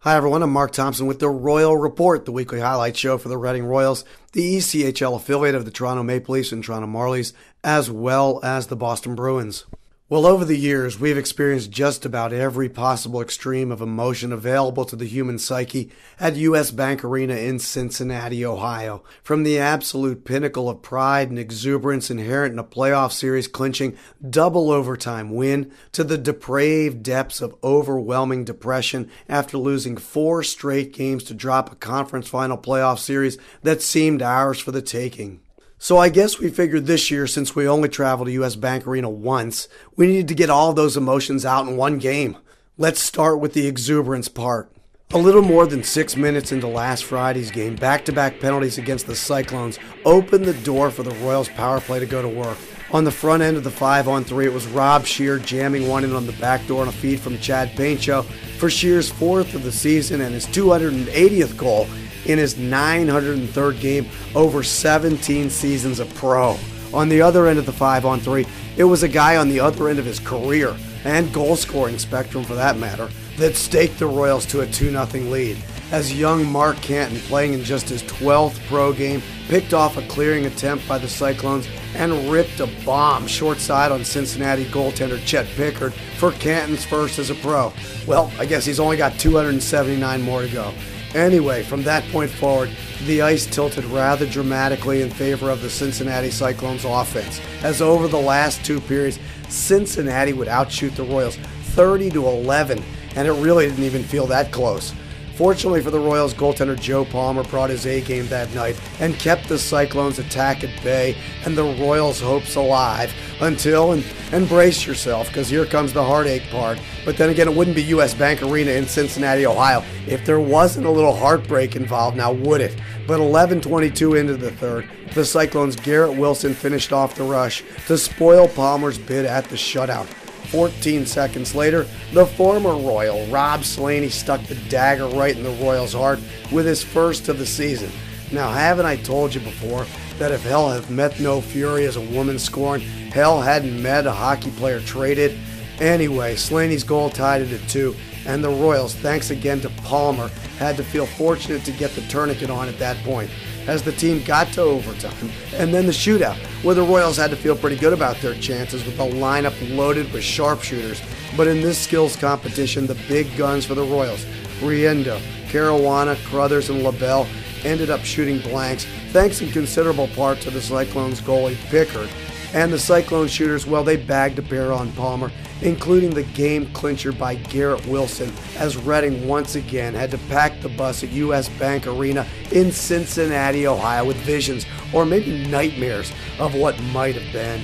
Hi everyone, I'm Mark Thompson with the Royal Report, the weekly highlight show for the Reading Royals, the ECHL affiliate of the Toronto Maple Leafs and Toronto Marlies, as well as the Boston Bruins. Well, over the years, we've experienced just about every possible extreme of emotion available to the human psyche at US Bank Arena in Cincinnati, Ohio. From the absolute pinnacle of pride and exuberance inherent in a playoff series clinching double overtime win to the depraved depths of overwhelming depression after losing 4 straight games to drop a conference final playoff series that seemed ours for the taking. So I guess we figured this year, since we only traveled to US Bank Arena once, we needed to get all those emotions out in one game. Let's start with the exuberance part. A little more than 6 minutes into last Friday's game, back-to-back penalties against the Cyclones opened the door for the Royals' power play to go to work. On the front end of the 5-on-3, it was Rob Scheer jamming one in on the back door on a feed from Chad Paintcho for Scheer's 4th of the season and his 280th goal in his 903rd game over 17 seasons of pro. On the other end of the 5-on-3, it was a guy on the other end of his career, and goal-scoring spectrum for that matter, that staked the Royals to a 2-0 lead, as young Mark Canton, playing in just his 12th pro game, picked off a clearing attempt by the Cyclones and ripped a bomb short side on Cincinnati goaltender Chet Pickard for Canton's first as a pro. Well, I guess he's only got 279 more to go. Anyway, from that point forward, the ice tilted rather dramatically in favor of the Cincinnati Cyclones offense, as over the last 2 periods, Cincinnati would outshoot the Royals 30-11, and it really didn't even feel that close. Fortunately for the Royals, goaltender Joe Palmer brought his A-game that night and kept the Cyclones' attack at bay and the Royals' hopes alive until, and brace yourself, because here comes the heartache part. But then again, it wouldn't be US Bank Arena in Cincinnati, Ohio, if there wasn't a little heartbreak involved, now would it? But 11:22 into the third, the Cyclones' Garrett Wilson finished off the rush to spoil Palmer's bid at the shutout. 14 seconds later, the former Royal, Rob Slaney, stuck the dagger right in the Royals' heart with his first of the season. Now, haven't I told you before that if hell hath met no fury as a woman scorned, hell hadn't met a hockey player traded? Anyway, Slaney's goal tied it at 2, and the Royals, thanks again to Palmer, had to feel fortunate to get the tourniquet on at that point, as the team got to overtime, and then the shootout, where the Royals had to feel pretty good about their chances with the lineup loaded with sharpshooters. But in this skills competition, the big guns for the Royals, Riendo, Caruana, Crothers, and LaBelle, ended up shooting blanks, thanks in considerable part to the Cyclones goalie Pickard. And the Cyclone shooters, well, they bagged a pair on Palmer, including the game clincher by Garrett Wilson, as Reading once again had to pack the bus at US Bank Arena in Cincinnati, Ohio, with visions, or maybe nightmares, of what might have been.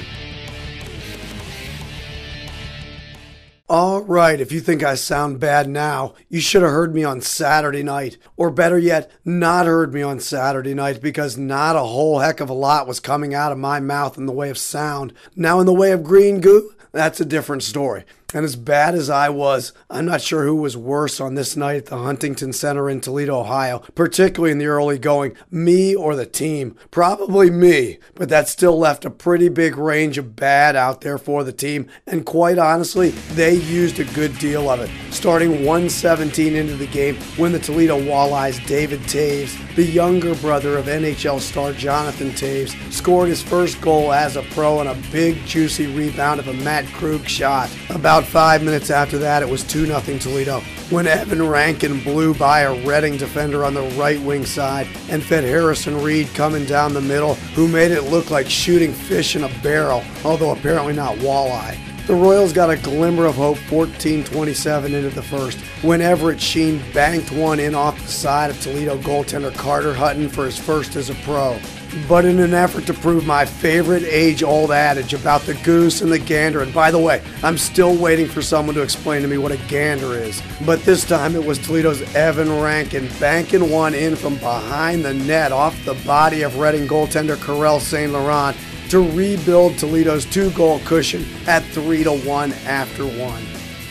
All right, if you think I sound bad now, you should have heard me on Saturday night. Or better yet, not heard me on Saturday night, because not a whole heck of a lot was coming out of my mouth in the way of sound. Now, in the way of green goo, that's a different story. And as bad as I was, I'm not sure who was worse on this night at the Huntington Center in Toledo, Ohio, particularly in the early going, me or the team. Probably me, but that still left a pretty big range of bad out there for the team, and quite honestly, they used a good deal of it. Starting 1:17 into the game, when the Toledo Walleyes' David Taves, the younger brother of NHL star Jonathan Taves, scored his first goal as a pro on a big, juicy rebound of a Matt Krug shot. About 5 minutes after that, it was 2-0 Toledo, when Evan Rankin blew by a Reading defender on the right wing side and fed Harrison Reed coming down the middle, who made it look like shooting fish in a barrel, although apparently not walleye. The Royals got a glimmer of hope 14:27 into the first, when Everett Sheen banked one in off the side of Toledo goaltender Carter Hutton for his first as a pro. But in an effort to prove my favorite age-old adage about the goose and the gander, and by the way, I'm still waiting for someone to explain to me what a gander is, but this time it was Toledo's Evan Rankin banking one in from behind the net off the body of Reading goaltender Karel St. Laurent to rebuild Toledo's 2-goal cushion at 3-1 after one.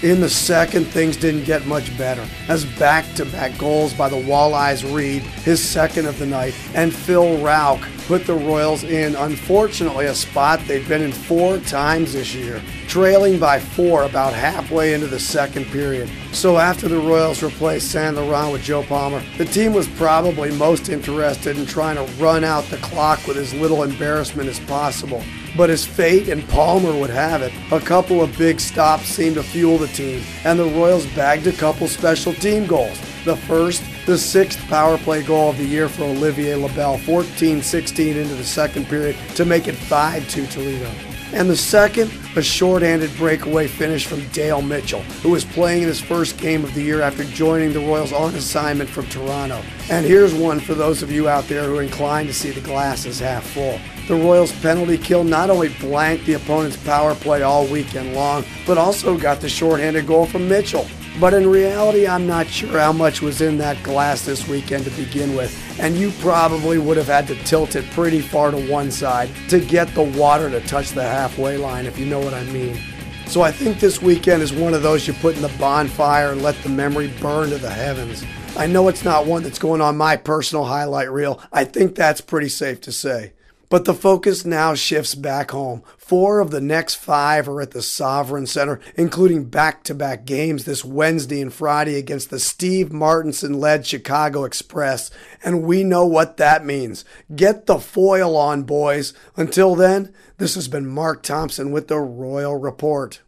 In the second, things didn't get much better, as back-to-back goals by the Walleyes Reed, his second of the night, and Phil Rauch put the Royals in, unfortunately, a spot they've been in 4 times this year, trailing by 4 about halfway into the second period. So after the Royals replaced Saint Laurent with Joe Palmer, the team was probably most interested in trying to run out the clock with as little embarrassment as possible. But as fate and Palmer would have it, a couple of big stops seemed to fuel the team, and the Royals bagged a couple special team goals. The first, the 6th power play goal of the year for Olivier Labelle, 14-16 into the second period to make it 5-2 Toledo. And the second, a shorthanded breakaway finish from Dale Mitchell, who was playing in his first game of the year after joining the Royals on assignment from Toronto. And here's one for those of you out there who are inclined to see the glass as half full. The Royals' penalty kill not only blanked the opponent's power play all weekend long, but also got the shorthanded goal from Mitchell. But in reality, I'm not sure how much was in that glass this weekend to begin with, and you probably would have had to tilt it pretty far to one side to get the water to touch the halfway line, if you know what I mean. So I think this weekend is one of those you put in the bonfire and let the memory burn to the heavens. I know it's not one that's going on my personal highlight reel. I think that's pretty safe to say. But the focus now shifts back home. 4 of the next 5 are at the Sovereign Center, including back-to-back games this Wednesday and Friday against the Steve Martinson-led Chicago Express. And we know what that means. Get the foil on, boys. Until then, this has been Mark Thompson with the Royal Report.